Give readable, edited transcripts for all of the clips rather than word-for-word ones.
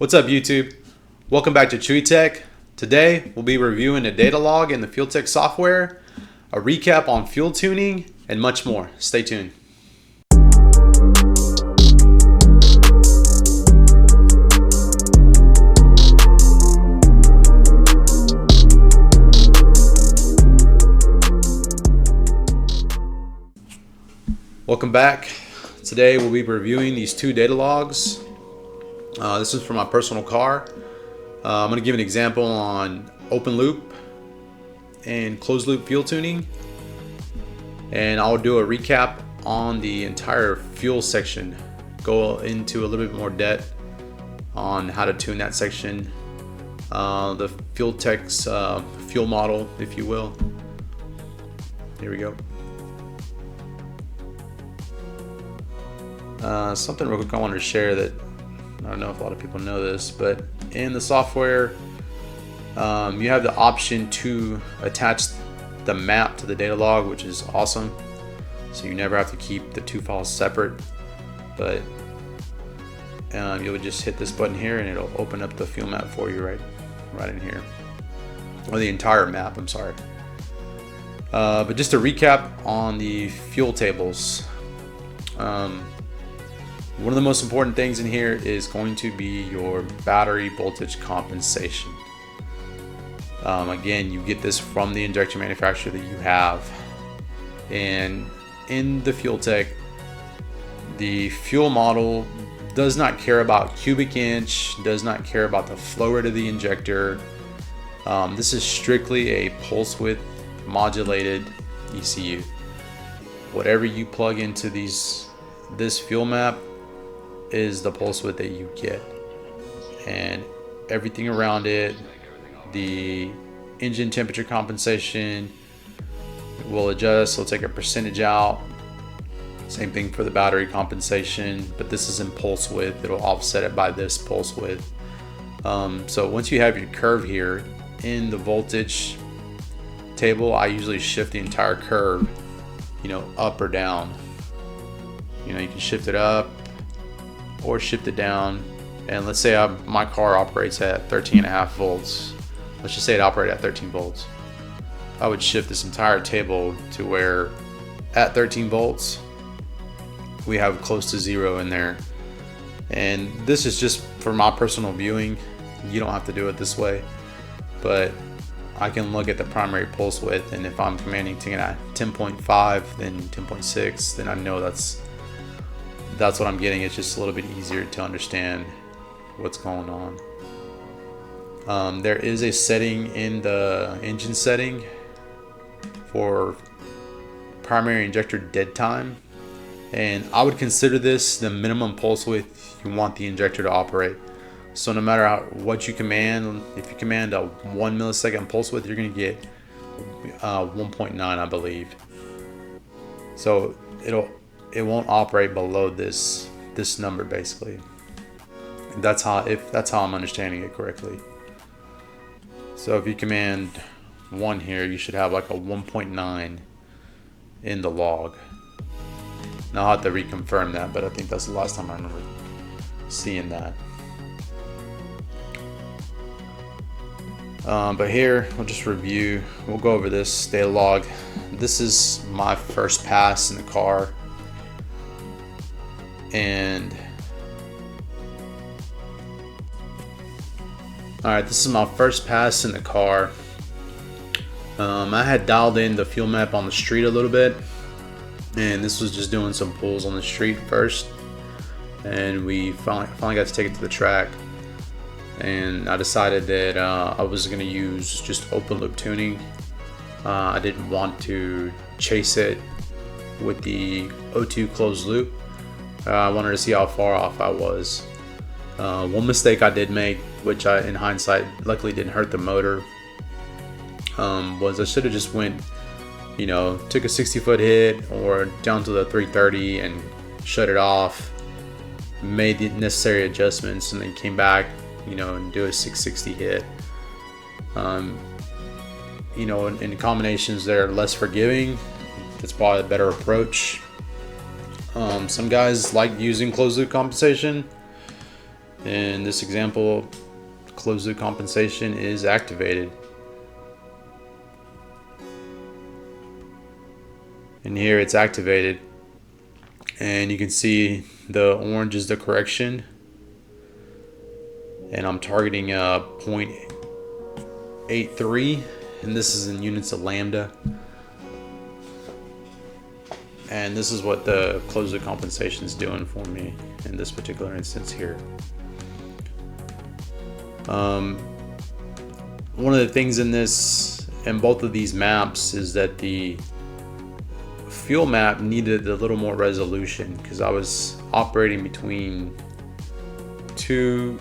What's up, YouTube? Welcome back to FuelTech. Today we'll be reviewing a data log in the FuelTech software, a recap on fuel tuning, and much more. Stay tuned. Welcome back. Today we'll be reviewing these two data logs. This is for my personal car. I'm going to give an example on open loop and closed loop fuel tuning, and I'll do a recap on the entire fuel section, go into a little bit more depth on how to tune that section, the FuelTech's fuel model, if you will. Here we go. Something real quick I wanted to share that I don't know if a lot of people know this, but in the software, you have the option to attach the map to the data log, which is awesome. So you never have to keep the two files separate, but you'll just hit this button here and it'll open up the fuel map for you right in here, or the entire map, I'm sorry. But just to recap on the fuel tables, one of the most important things in here is going to be your battery voltage compensation. Again, you get this from the injector manufacturer that you have. And in the FuelTech, the fuel model does not care about cubic inch, does not care about the flow rate of the injector. This is strictly a pulse width modulated ECU. Whatever you plug into this fuel map is the pulse width that you get, and everything around it, the engine temperature compensation will adjust. We'll take a percentage out, same thing for the battery compensation, but this is in pulse width. It'll offset it by this pulse width. So once you have your curve here in the voltage table, I usually shift the entire curve, up or down. You can shift it up or shift it down, and let's say my car operates at 13.5 volts. Let's just say it operated at 13 volts. I would shift this entire table to where at 13 volts we have close to zero in there. And this is just for my personal viewing. You don't have to do it this way, but I can look at the primary pulse width, and if I'm commanding to at 10.5 then 10.6, then I know that's what I'm getting. It's just a little bit easier to understand what's going on. There is a setting in the engine setting for primary injector dead time, and I would consider this the minimum pulse width you want the injector to operate. So no matter what you command, if you command a 1 millisecond pulse width, you're going to get 1.9, I believe. So it won't operate below this number, basically. That's how I'm understanding it correctly. So if you command 1 here, you should have like a 1.9 in the log. Now I'll have to reconfirm that, but I think that's the last time I remember seeing that. But here we'll just review. We'll go over this data log. This is my first pass in the car. And alright, this is my first pass in the car. I had dialed in the fuel map on the street a little bit, and this was just doing some pulls on the street first, and we finally got to take it to the track. And I decided that I was going to use just open loop tuning. I didn't want to chase it with the O2 closed loop. I wanted to see how far off I was. One mistake I did make, which in hindsight luckily didn't hurt the motor, was I should have just went, took a 60-foot hit or down to the 330 and shut it off, made the necessary adjustments, and then came back, and do a 660 hit. In combinations that are less forgiving, it's probably a better approach. Some guys like using closed loop compensation. In this example, closed loop compensation is activated. And here it's activated. And you can see the orange is the correction. And I'm targeting 0.83, and this is in units of lambda. And this is what the closed loop compensation is doing for me in this particular instance here. One of the things in both of these maps is that the fuel map needed a little more resolution because I was operating between two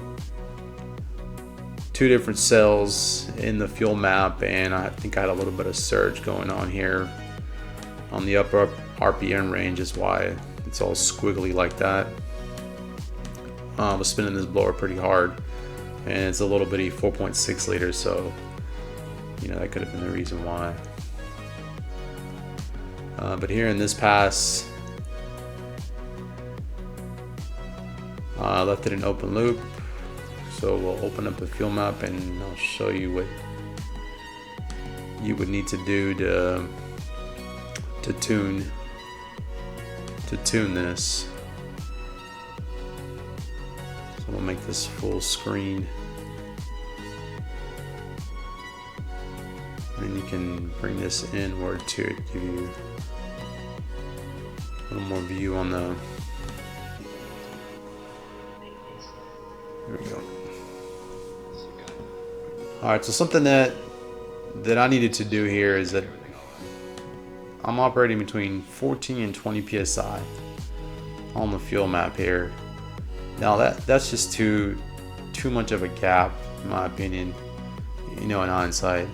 different cells in the fuel map, and I think I had a little bit of surge going on here on the upper RPM range, is why it's all squiggly like that. I was spinning this blower pretty hard, and it's a little bitty 4.6 liters, so that could have been the reason why. But here in this pass, I left it in open loop, so we'll open up the fuel map and I'll show you what you would need to do to tune this. So we'll make this full screen, and you can bring this inward to give you a little more view on the. There we go. All right, so something that I needed to do here is that I'm operating between 14 and 20 psi on the fuel map here. Now that's just too much of a gap, in my opinion, in hindsight,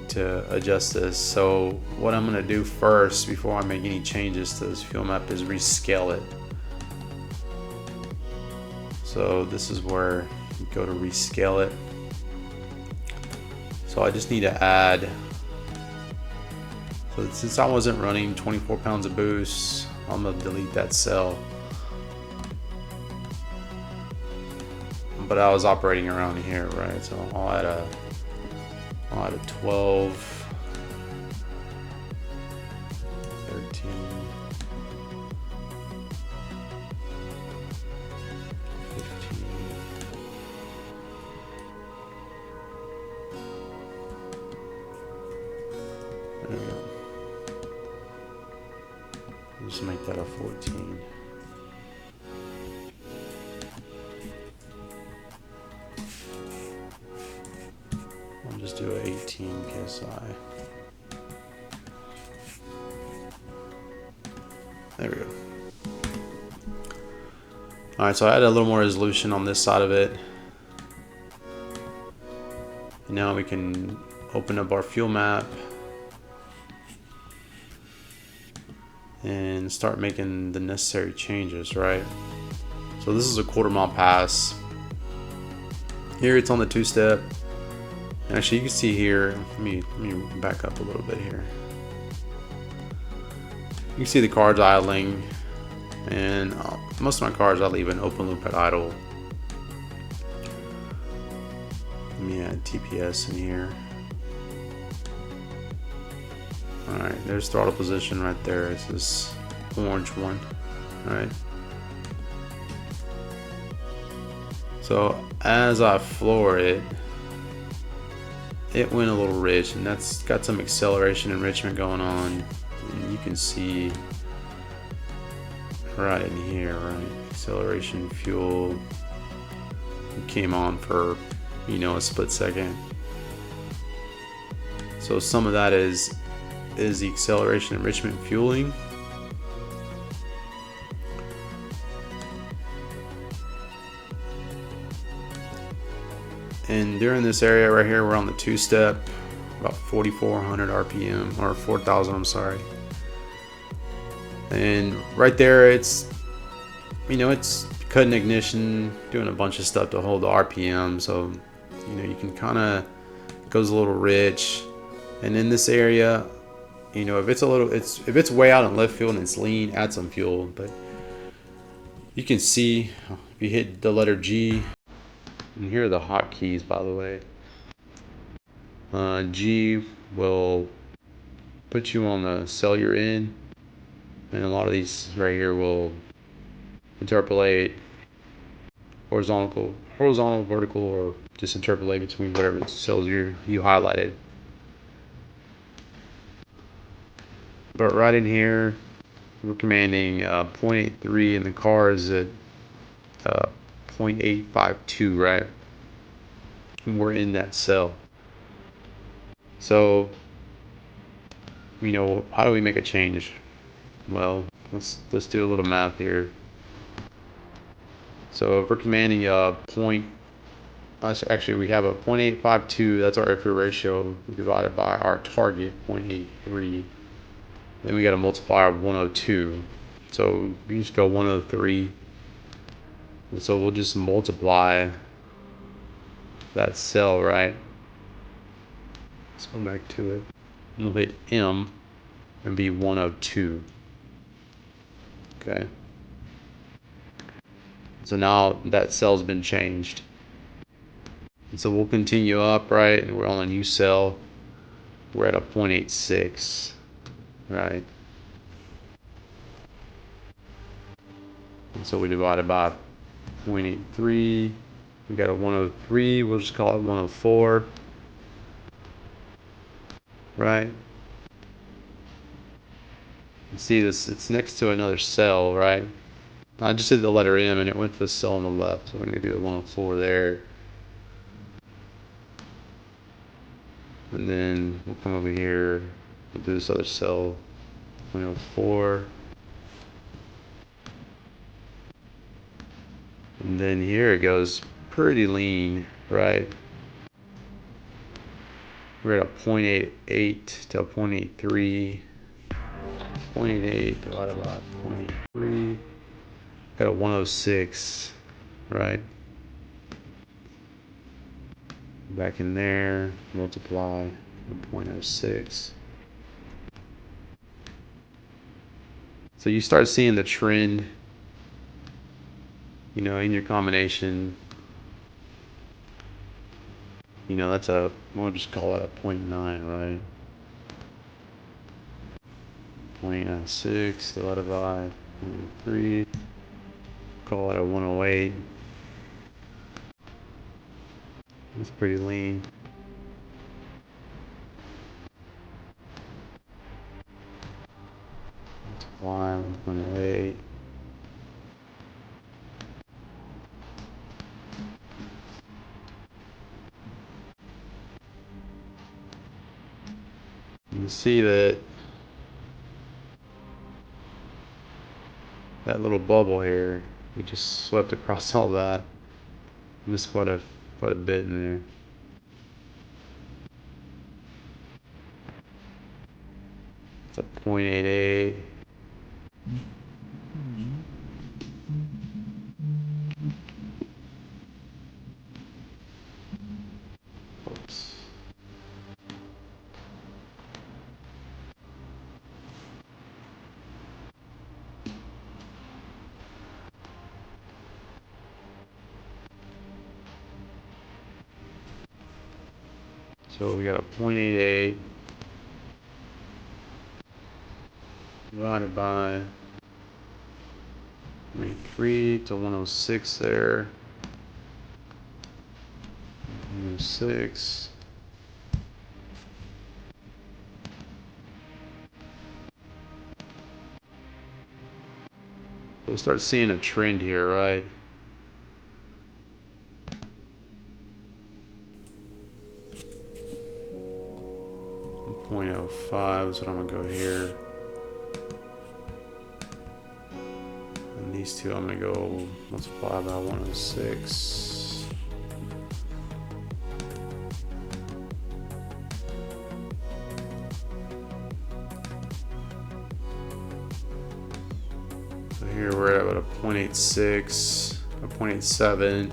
to adjust this. So what I'm gonna do first, before I make any changes to this fuel map, is rescale it. So this is where you go to rescale it. So I just need to add, so since I wasn't running 24 pounds of boost, I'm gonna delete that cell. But I was operating around here, right? So I'll add a 12, 13, 15. There we go. Just make that a 14. I'll just do an 18 psi. There we go. Alright, so I added a little more resolution on this side of it. And now we can open up our fuel map and start making the necessary changes, right? So this is a 1/4 mile pass. Here it's on the 2-step. And actually, you can see here, let me back up a little bit here. You can see the cars idling, and most of my cars I leave in open loop at idle. Let me add TPS in here. Alright, there's throttle position right there. It's this orange one. Alright. So as I floor it, it went a little rich, and that's got some acceleration enrichment going on. And you can see right in here, right? Acceleration fuel came on for, a split second. So some of that is the acceleration enrichment fueling. And during this area right here, we're on the 2-step, about 4,400 RPM, or 4,000, I'm sorry. And right there, it's cutting ignition, doing a bunch of stuff to hold the RPM. So, you can kind of, goes a little rich. And in this area, if it's way out in left field and it's lean, add some fuel. But you can see, If you hit the letter G, and here are the hotkeys, by the way. G will put you on the cell you're in, and a lot of these right here will interpolate horizontal, vertical, or just interpolate between whatever cells you highlighted. But right in here, we're commanding 0.83, and the car is at 0.852, right? And we're in that cell. So, you know, how do we make a change? Well, let's do a little math here. So if we're commanding actually we have a 0.852, that's our FU ratio, divided by our target, 0.83. Then we got a multiplier of 102. So we just go 103. And so we'll just multiply that cell, right? Let's go back to it. We'll hit M and be 102. Okay. So now that cell's been changed. And so we'll continue up, right? And we're on a new cell. We're at a 0.86, right? And so we divide it by 0.83. We got a 103. We'll just call it 104, right? You see this, it's next to another cell, right? I just did the letter M and it went to the cell on the left. So we're going to do the 104 there. And then we'll come over here, we'll do this other cell, 0.04. And then here it goes pretty lean, right? We're at a 0.88 to a 0.83. 0.88 divided by 0.83. Got a 106, right? Back in there, multiply 0.06. So you start seeing the trend, you know, in your combination. You know, that's we'll just call it a 0.9, right? 0.96 divided by 0.3. Call it a 108. That's pretty lean. Multiply 108. You can see that little bubble here, we just swept across all that. Missed quite a bit in there. It's a 0.88. Oops. So we got a 0.88 divided by 3 to 106 there. 106. We'll start seeing a trend here, right? .05 is what I'm gonna go here. And these two I'm gonna go multiply by 106. So here we're at about a 0.86, a 0.87.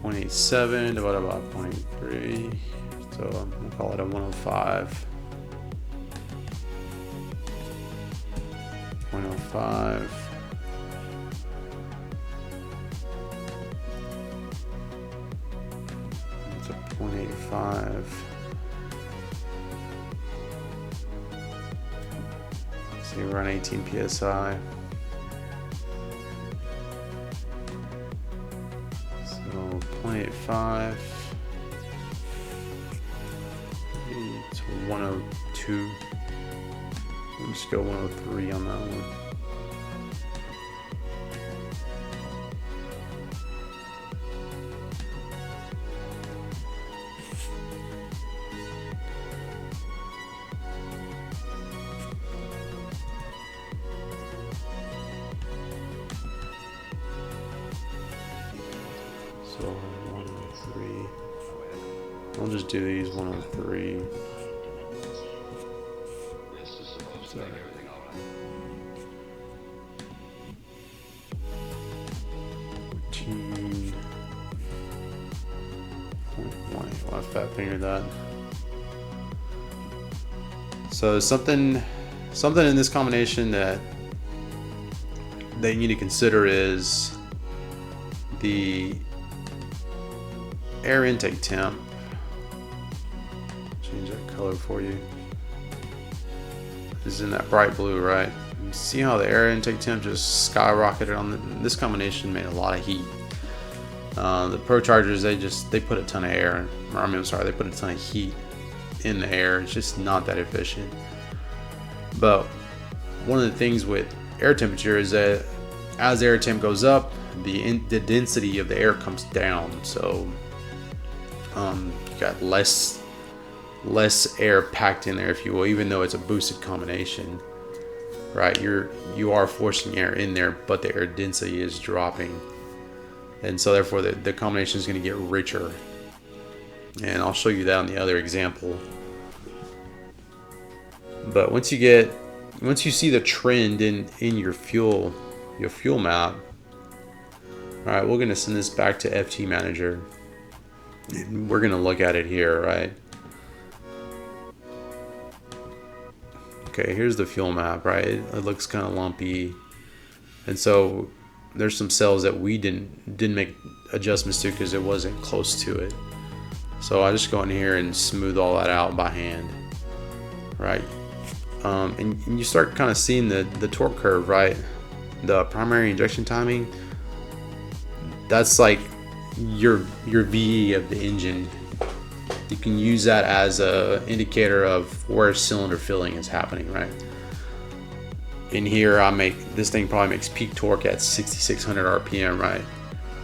0.87 divided by 0.3. So we'll call it a 105. 0.05. 0.85. So you run 18 psi. So 0.85 to 102. We'll just go 103 on that one. So 103. I'll just do these 103. Sorry. I'll fat finger that. So something in this combination that you need to consider is the air intake temp. Change that color for you. This is in that bright blue, right? You see how the air intake temp just skyrocketed on this combination, made a lot of heat. The Pro Chargers, they put a ton of air, or I mean, I'm sorry, they put a ton of heat in the air. It's just not that efficient. But one of the things with air temperature is that as air temp goes up, the density of the air comes down. So you got less air packed in there, if you will, even though it's a boosted combination, right? You are forcing air in there, but the air density is dropping. And so therefore the combination is going to get richer. And I'll show you that on the other example. But once you see the trend in your fuel map, all right, we're going to send this back to FT Manager. And we're going to look at it here, right? Okay, here's the fuel map, right? It looks kind of lumpy. And so there's some cells that we didn't make adjustments to because it wasn't close to it. So I just go in here and smooth all that out by hand, right? And you start kind of seeing the torque curve, right? The primary injection timing, that's like your VE of the engine. You can use that as a indicator of where cylinder filling is happening, right? In here, this thing probably makes peak torque at 6,600 RPM, right?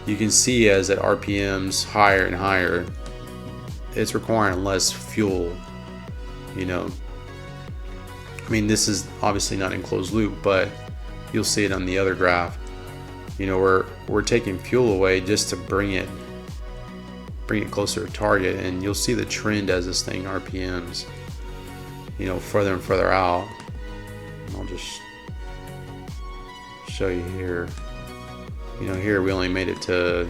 You can see as that RPM's higher and higher, it's requiring less fuel, you know. I mean, this is obviously not in closed loop, but you'll see it on the other graph. You know, we're taking fuel away just to bring it closer to target, and you'll see the trend as this thing RPMs, you know, further and further out. And I'll just show you here. You know, here we only made it to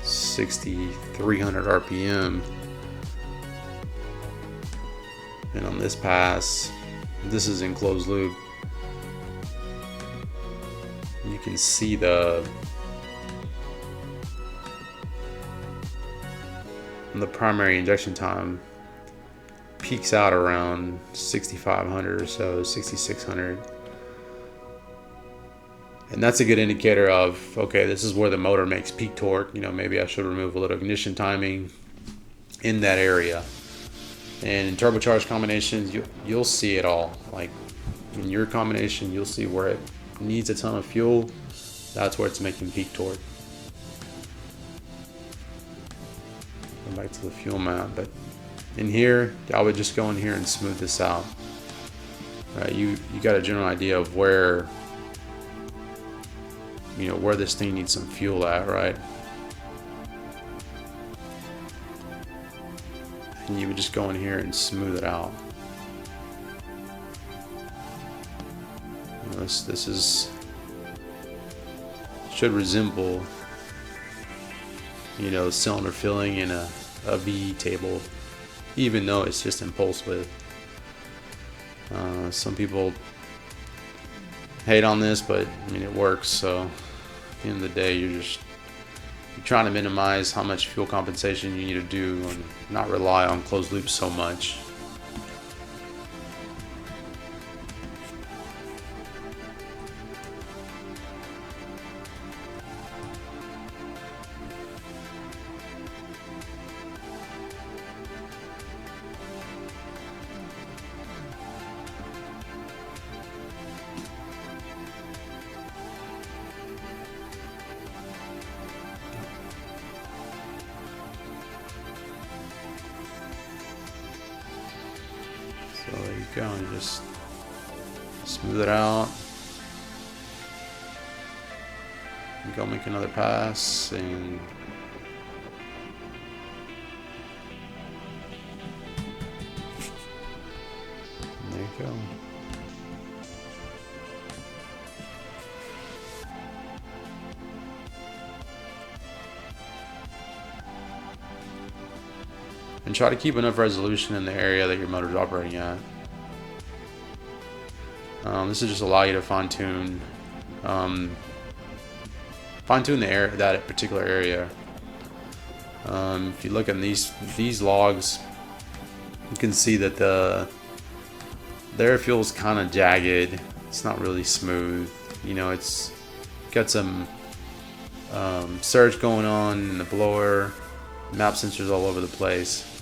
6,300 RPM, and on this pass, this is in closed loop. You can see the primary injection time peaks out around 6,500 or so, 6,600. And that's a good indicator of, okay, this is where the motor makes peak torque. You know, maybe I should remove a little ignition timing in that area. And in turbocharged combinations, you'll see it all. Like in your combination, you'll see where it needs a ton of fuel. That's where it's making peak torque. Go back to the fuel map, but in here, I would just go in here and smooth this out. Right, you got a general idea of where, you know, where this thing needs some fuel at, right? And you would just go in here and smooth it out. You know, this is should resemble, you know, cylinder filling in a VE table, even though it's just in pulse width. Some people hate on this, but I mean, it works. So at the end of the day, You're trying to minimize how much fuel compensation you need to do and not rely on closed loops so much. So there you go, and just smooth it out. And go make another pass, and there you go. And try to keep enough resolution in the area that your motor is operating at. This will just allow you to fine-tune the that particular area. If you look at these logs, you can see that the air fuel is kind of jagged. It's not really smooth. You know, it's got some surge going on in the blower. Map sensors all over the place.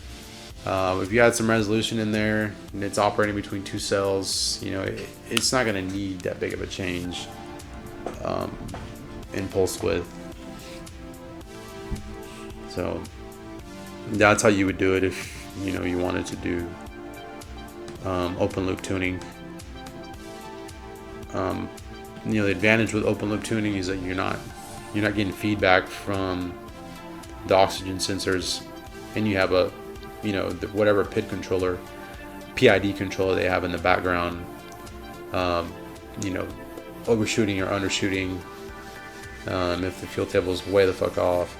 If you add some resolution in there and it's operating between two cells, you know, it's not going to need that big of a change in pulse width. So that's how you would do it if, you know, you wanted to do open loop tuning. You know, the advantage with open loop tuning is that you're not getting feedback from the oxygen sensors, and you have a, you know, whatever PID controller they have in the background, you know, overshooting or undershooting. If the fuel table is way the fuck off,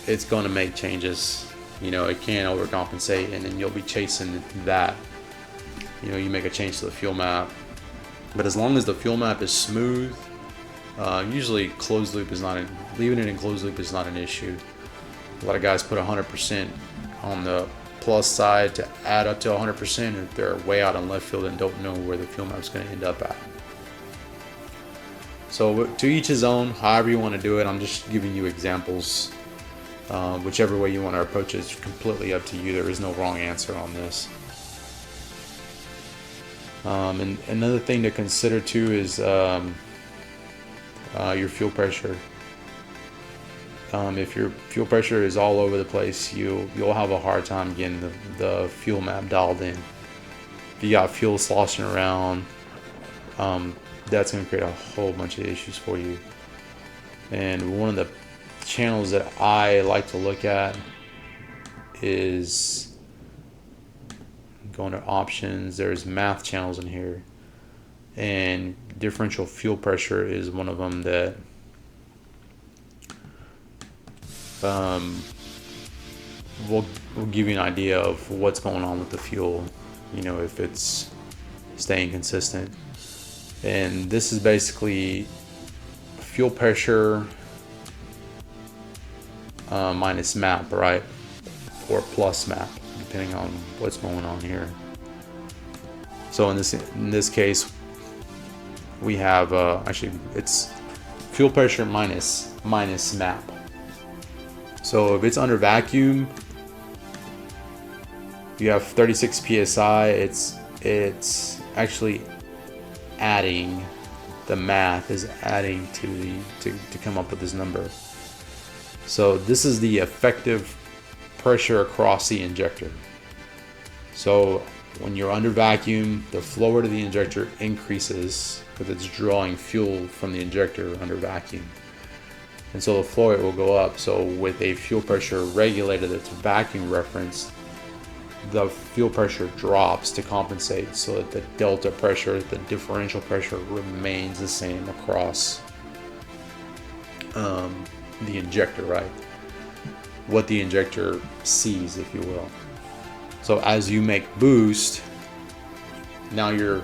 it's going to make changes. You know, it can overcompensate, and then you'll be chasing that. You know, you make a change to the fuel map, but as long as the fuel map is smooth, usually closed loop is not leaving it in closed loop is not an issue. A lot of guys put 100% on the plus side to add up to 100% if they're way out in left field and don't know where the fuel map is going to end up at. So to each his own, however you want to do it. I'm just giving you examples. Whichever way you want to approach it is completely up to you. There is no wrong answer on this. And another thing to consider too is your fuel pressure. If your fuel pressure is all over the place, you'll have a hard time getting the fuel map dialed in. If you got fuel sloshing around, that's going to create a whole bunch of issues for you. And one of the channels that I like to look at is going to options. There's math channels in here, and differential fuel pressure is one of them that will give you an idea of what's going on with the fuel, you know, if it's staying consistent. And this is basically fuel pressure minus map, right? Or plus map, depending on what's going on here. So in this case, we have actually it's fuel pressure minus map. So if it's under vacuum, you have 36 psi. It's actually adding, the math is adding to come up with this number. So this is the effective pressure across the injector. So when you're under vacuum, the flow to the injector increases because it's drawing fuel from the injector under vacuum. And so the flow rate will go up. So with a fuel pressure regulator that's vacuum referenced, the fuel pressure drops to compensate so that the delta pressure, the differential pressure, remains the same across the injector, right? What the injector sees, if you will. So as you make boost, now you're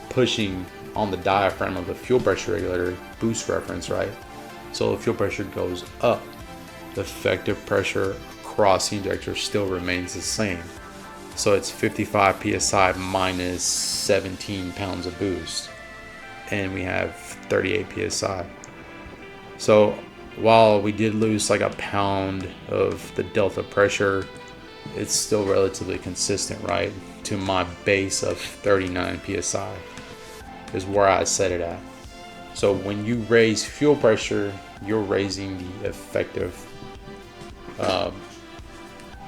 pushing on the diaphragm of the fuel pressure regulator, boost reference, right? So the fuel pressure goes up. the effective pressure across the injector still remains the same. So it's 55 psi minus 17 pounds of boost, and we have 38 psi. So while we did lose like a pound of the delta pressure, it's still relatively consistent, right? To my base of 39 psi is where I set it at. So when you raise fuel pressure, you're raising the effective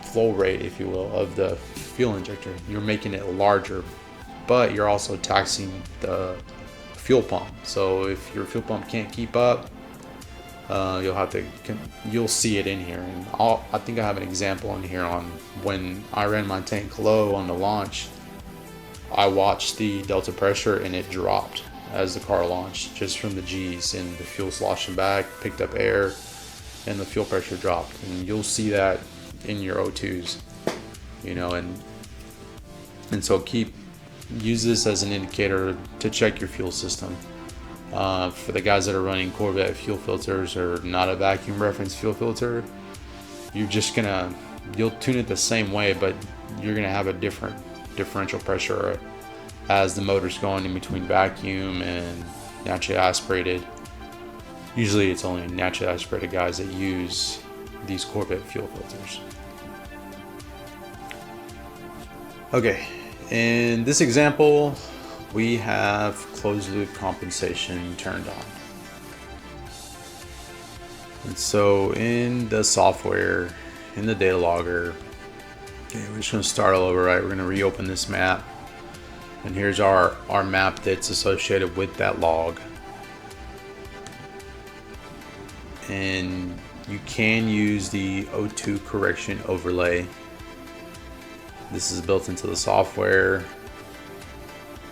flow rate, if you will, of the fuel injector. You're making it larger, but you're also taxing the fuel pump. So if your fuel pump can't keep up, you'll see it in here. And I think I have an example in here on when I ran my tank low on the launch. I watched the delta pressure and it dropped as the car launched, just from the G's, and the fuel sloshing back, picked up air, and the fuel pressure dropped. And you'll see that in your O2s, you know, and so use this as an indicator to check your fuel system. For the guys that are running Corvette fuel filters or not a vacuum reference fuel filter, you'll tune it the same way, but you're gonna have a different differential pressure as the motor's going in between vacuum and naturally aspirated. Usually it's only naturally aspirated guys that use these Corvette fuel filters. Okay, in this example, we have closed loop compensation turned on. And so in the software, in the data logger, okay, we're just gonna start all over, right? We're gonna reopen this map. And here's our map that's associated with that log. And you can use the O2 correction overlay. This is built into the software,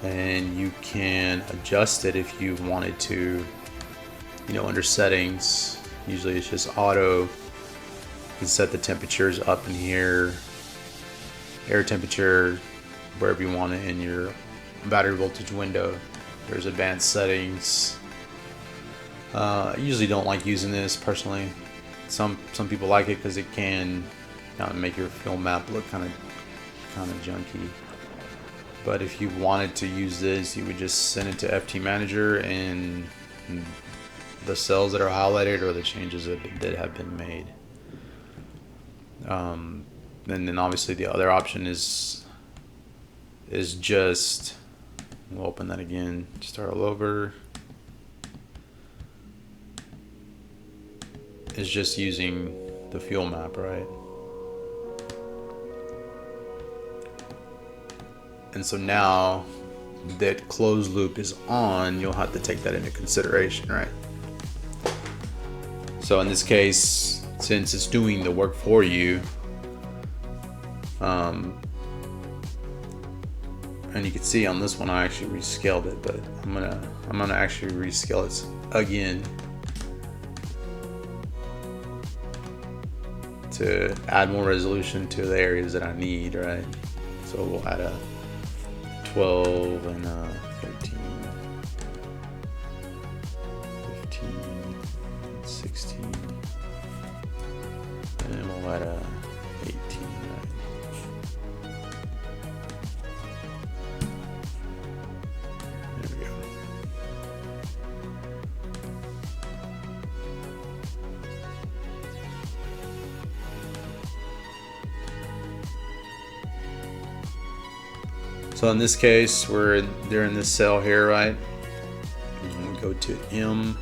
and you can adjust it if you wanted to, you know, under settings. Usually it's just auto. You can set the temperatures up in here, air temperature, wherever you want it in your battery voltage window. There's advanced settings. I usually don't like using this personally. Some people like it because it can kind of make your fuel map look kind of junky. But if you wanted to use this, you would just send it to FT Manager, and the cells that are highlighted are the changes that have been made. And then obviously the other option is just, we'll open that again, start all over. It's just using the fuel map, right? And so now that closed loop is on, you'll have to take that into consideration, right? So in this case, since it's doing the work for you, and you can see on this one I actually rescaled it, but I'm gonna actually rescale it again to add more resolution to the areas that I need, right? So we'll add a 12 and 13, 15, 16, and then we'll add a 18, right? There we go. So in this case, they're in this cell here, right? And we go to M,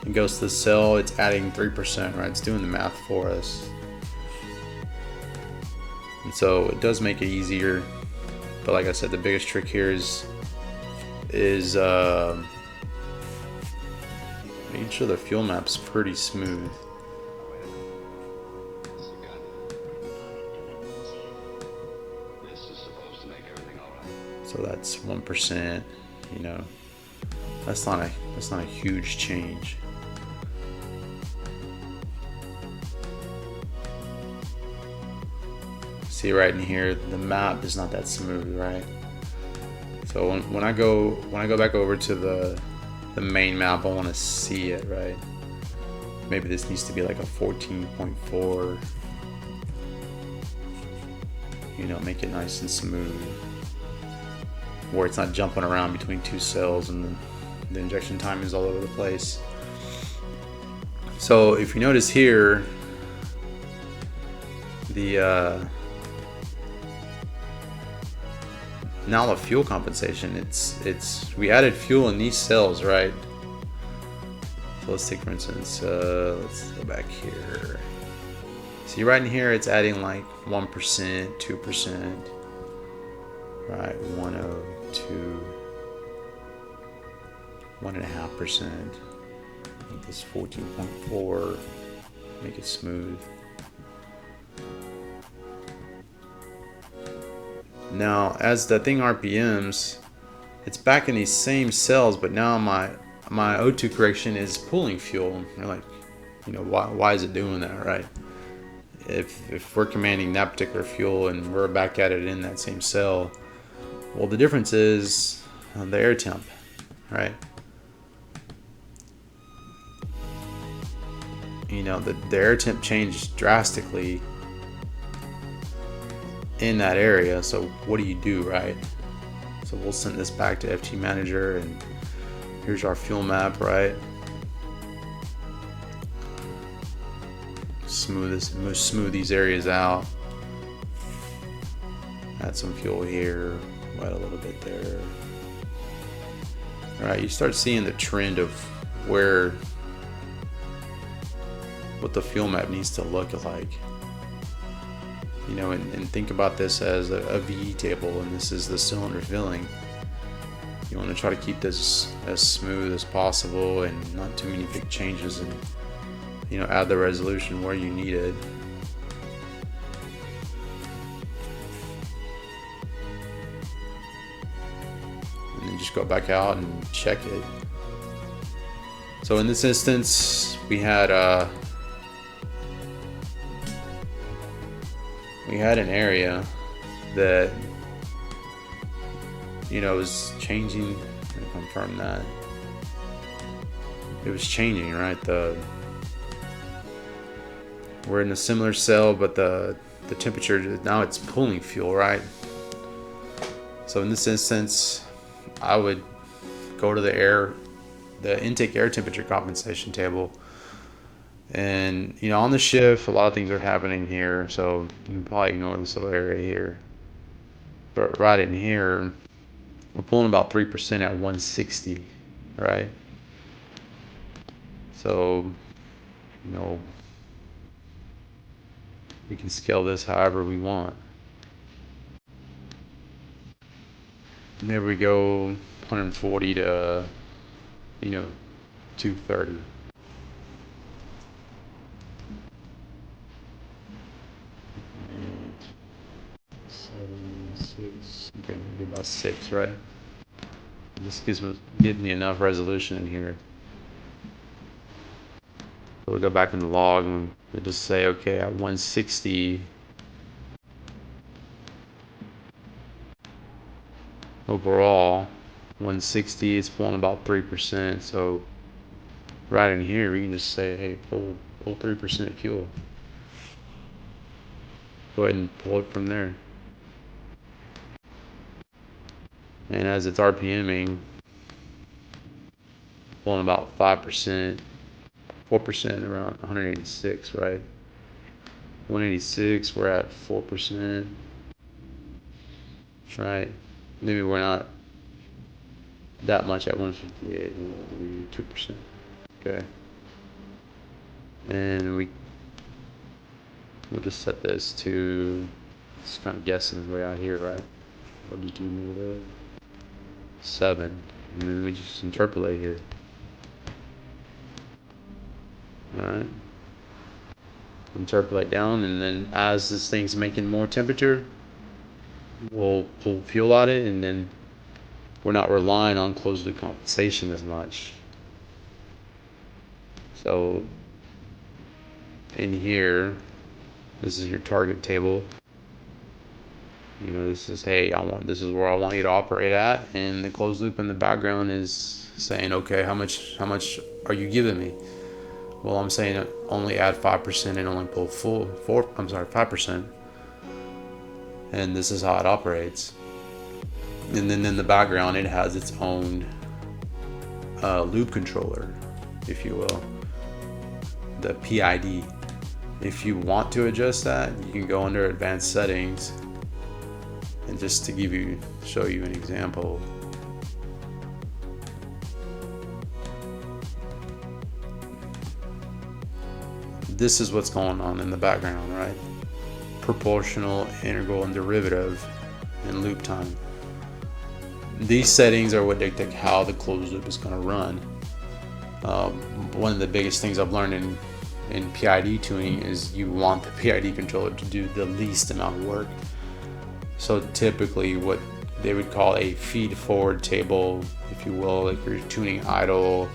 it goes to the cell, it's adding 3%, right? It's doing the math for us. And so it does make it easier. But like I said, the biggest trick here is making sure the fuel map's pretty smooth. So that's 1%, you know, that's not a huge change. See right in here, the map is not that smooth, right? So when I go back over to the main map, I want to see it, right? maybe this needs to be like a 14.4. You know, make it nice and smooth, where it's not jumping around between two cells and the injection time is all over the place. So if you notice here, the now the fuel compensation, it's we added fuel in these cells, right? So let's take, for instance, let's go back here. See, right in here, it's adding like 1%, 2%, right? 102, 1.5%. Make this 14.4. Make it smooth. Now, as the thing RPMs, it's back in these same cells, but now my O2 correction is pulling fuel. You're like, you know, why is it doing that, right? If we're commanding that particular fuel and we're back at it in that same cell, well, the difference is the air temp, right? You know, the air temp changed drastically in that area. So what do you do, right? So we'll send this back to FT Manager, and here's our fuel map, right? Smooth these areas out. Add some fuel here, wet a little bit there. All right, you start seeing the trend of what the fuel map needs to look like. You know, and think about this as a VE table, and this is the cylinder filling. You want to try to keep this as smooth as possible and not too many big changes, and you know, add the resolution where you need it. And then just go back out and check it. So in this instance, we had an area that, you know, was changing. Let me confirm that. It was changing, right? We're in a similar cell, but the temperature, now it's pulling fuel, right? So in this instance, I would go to the intake air temperature compensation table, and you know, on the shift, a lot of things are happening here, so you can probably ignore this little area here. But right in here, we're pulling about 3% at 160, right? So, you know, we can scale this however we want. And there we go, 140 to, you know, 230. Okay, maybe about 6, right? This gives me enough resolution in here. So we'll go back in the log and we'll just say, okay, at 160, overall, 160 is pulling about 3%. So right in here, we can just say, hey, pull 3% fuel. Go ahead and pull it from there. And as it's RPMing, pulling about 5%, 4%, around 186, right? 186, we're at 4%, right? Maybe we're not that much at 158, maybe 2%. Okay. And we'll just set this to, just kind of guessing way out here, right? What did you do with 7? And then we just interpolate here. Alright. Interpolate down, and then as this thing's making more temperature, we'll pull fuel out of it, and then we're not relying on closed loop compensation as much. So in here, this is your target table. You know, this is, hey, this is where I want you to operate at, and the closed loop in the background is saying, okay, how much are you giving me? Well, I'm saying only add 5% and only pull 5%. And this is how it operates. And then in the background, it has its own loop controller, if you will, the PID. If you want to adjust that, you can go under advanced settings, and just to show you an example, this is what's going on in the background, right? Proportional, integral, and derivative, and loop time. These settings are what dictate how the closed loop is going to run. One of the biggest things I've learned in PID tuning is you want the PID controller to do the least amount of work. So typically what they would call a feed forward table, if you will, like you're tuning idle,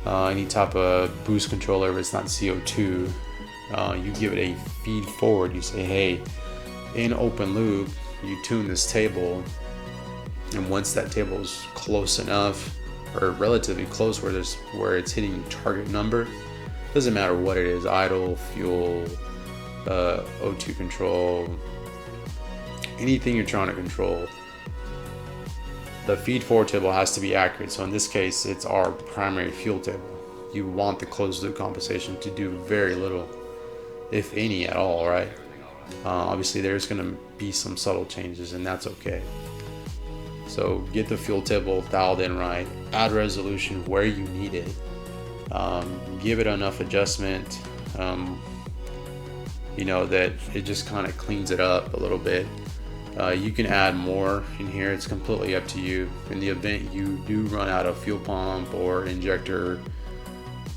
any type of boost controller, if it's not CO2, you give it a feed forward. You say, hey, in open loop, you tune this table, and once that table is close enough, or relatively close, where it's hitting target number, doesn't matter what it is, idle, fuel, O2 control, anything you're trying to control, the feed forward table has to be accurate. So in this case, it's our primary fuel table. You want the closed loop compensation to do very little, if any at all, right? Obviously there's going to be some subtle changes, and that's okay. So get the fuel table dialed in right, add resolution where you need it, give it enough adjustment, that it just kind of cleans it up a little bit. You can add more in here, it's completely up to you. In the event you do run out of fuel pump or injector,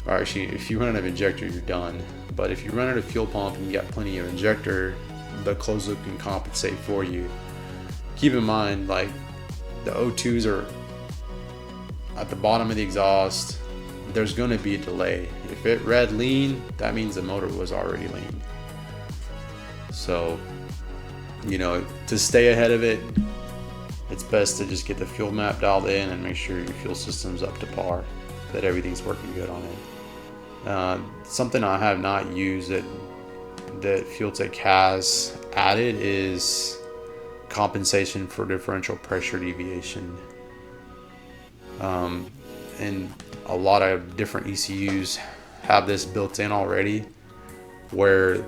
or actually if you run out of injector, you're done. But if you run out of fuel pump and you got plenty of injector, the closed loop can compensate for you. Keep in mind, like, the O2s are at the bottom of the exhaust. There's going to be a delay. If it read lean, that means the motor was already lean. So, to stay ahead of it, it's best to just get the fuel map dialed in and make sure your fuel system's up to par, that everything's working good on it. Something I have not used that FuelTech has added is compensation for differential pressure deviation. And a lot of different ECUs have this built in already, where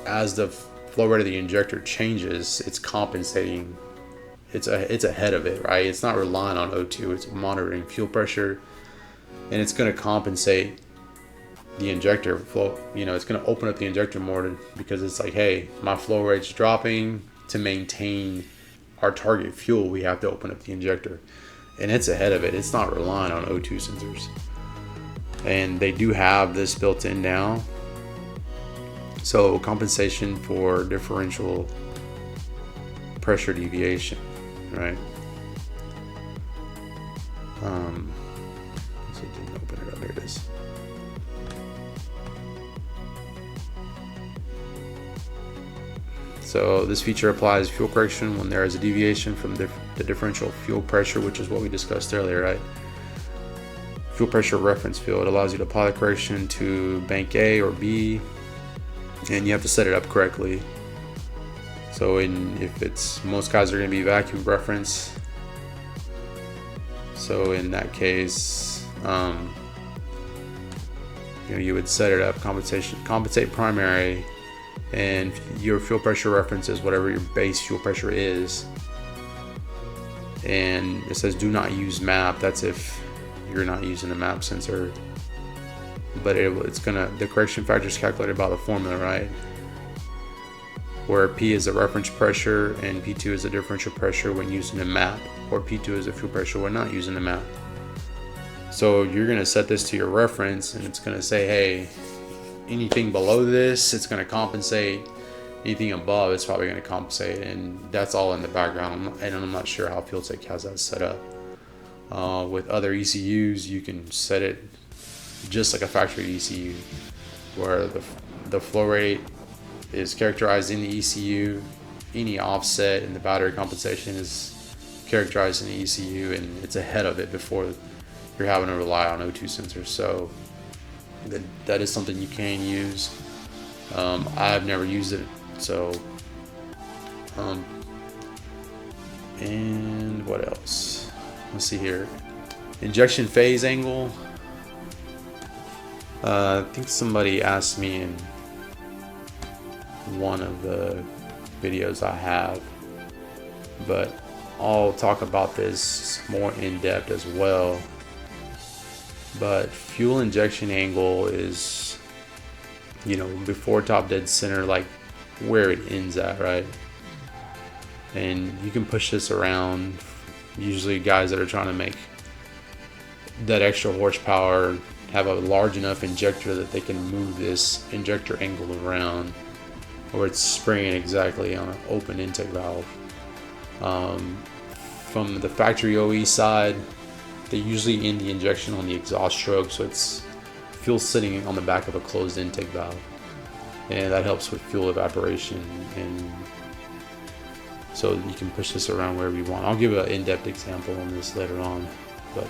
as the flow rate of the injector changes, it's compensating. It's ahead of it, right? It's not relying on O2. It's monitoring fuel pressure, and it's going to compensate the injector flow. It's going to open up the injector more because it's like, hey, my flow rate's dropping. To maintain our target fuel, we have to open up the injector, and it's ahead of it. It's not relying on O2 sensors, and they do have this built in now. So compensation for differential pressure deviation, right? So it didn't open it up. There it is. So this feature applies fuel correction when there is a deviation from the differential fuel pressure, which is what we discussed earlier, right? Fuel pressure reference field allows you to apply the correction to bank A or B, and you have to set it up correctly. So most guys are going to be vacuum reference. So in that case, you would set it up compensate primary, and your fuel pressure reference is whatever your base fuel pressure is. And it says do not use map. That's if you're not using a map sensor. But the correction factor is calculated by the formula, right? Where P is the reference pressure and P2 is the differential pressure when using a map, or P2 is the fuel pressure when not using a map. So you're going to set this to your reference, and it's going to say, hey, anything below this, it's going to compensate. Anything above, it's probably going to compensate, and that's all in the background. And I'm not sure how FuelTech has that set up. With other ECUs, you can set it just like a factory ECU, where the flow rate is characterized in the ECU. Any offset in the battery compensation is characterized in the ECU, and it's ahead of it before you're having to rely on O2 sensors. So that is something you can use. I've never used it, so and what else? Let's see here. Injection phase angle. I think somebody asked me in one of the videos I have, but I'll talk about this more in depth as well. But fuel injection angle is, you know, before top dead center, like where it ends at, right? And you can push this around. Usually guys that are trying to make that extra horsepower have a large enough injector that they can move this injector angle around, or it's spraying exactly on an open intake valve. From the factory OE side, they usually end the injection on the exhaust stroke, so it's fuel sitting on the back of a closed intake valve, and that helps with fuel evaporation. And so you can push this around wherever you want. I'll give an in-depth example on this later on. But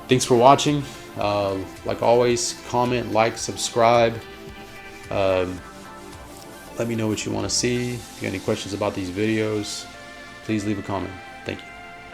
thanks for watching. Like always, comment, like, subscribe. Let me know what you want to see. If you got any questions about these videos, please leave a comment.